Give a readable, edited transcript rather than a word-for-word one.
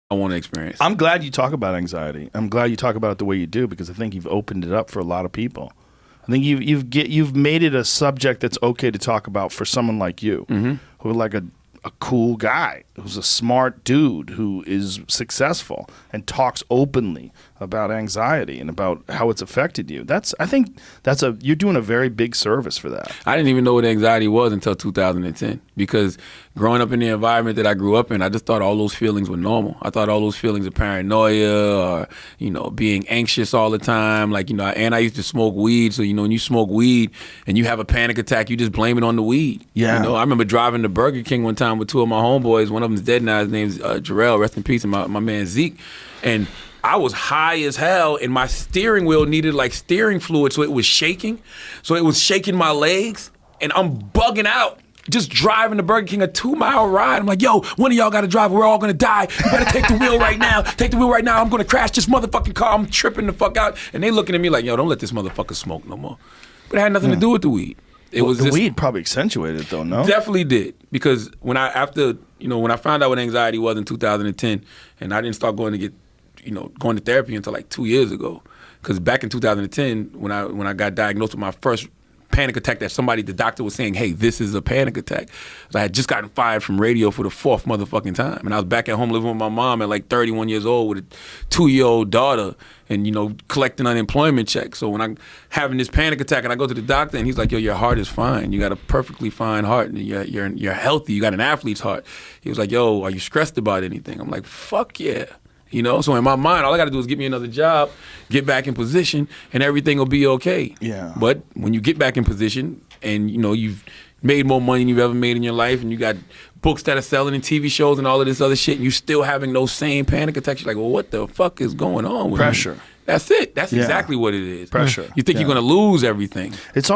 I want to experience. I'm glad you talk about anxiety. I'm glad you talk about it the way you do, because I think you've opened it up for a lot of people. I think you've made it a subject that's okay to talk about for someone like you, who like a cool guy, who's a smart dude, who is successful and talks openly about anxiety and about how it's affected you. I think you're doing a very big service for that. I didn't even know what anxiety was until 2010, because growing up in the environment that I grew up in, I just thought all those feelings were normal. I thought all those feelings of paranoia or, being anxious all the time. And I used to smoke weed. So, when you smoke weed and you have a panic attack, you just blame it on the weed. Yeah. I remember driving to Burger King one time with two of my homeboys. One of them's dead now. His name's Jarrell, rest in peace, and my man Zeke. And I was high as hell, and my steering wheel needed steering fluid, so it was shaking. So it was shaking my legs, and I'm bugging out. Just driving to Burger King, a 2-mile ride. I'm like, yo, one of y'all got to drive. We're all going to die. You better take the wheel right now. Take the wheel right now. I'm going to crash this motherfucking car. I'm tripping the fuck out. And they looking at me like, yo, don't let this motherfucker smoke no more. But it had nothing to do with the weed. The weed probably accentuated it, though, no? Definitely did. Because when I found out what anxiety was in 2010, and I didn't start going to therapy until 2 years ago. Because back in 2010, when I got diagnosed with my first panic attack, the doctor was saying, hey, this is a panic attack. So I had just gotten fired from radio for the 4th motherfucking time. And I was back at home living with my mom at 31 years old with a 2-year-old daughter and, collecting unemployment checks. So when I'm having this panic attack and I go to the doctor and he's like, yo, your heart is fine. You got a perfectly fine heart and you're healthy. You got an athlete's heart. He was like, yo, are you stressed about anything? I'm like, fuck yeah. So in my mind, all I got to do is get me another job, get back in position, and everything will be okay. Yeah. But when you get back in position and, you've made more money than you've ever made in your life, and you got books that are selling and TV shows and all of this other shit, and you still having those same panic attacks, you're like, well, what the fuck is going on with Pressure. me? That's it. That's exactly what it is. Pressure. You think you're going to lose everything. It's also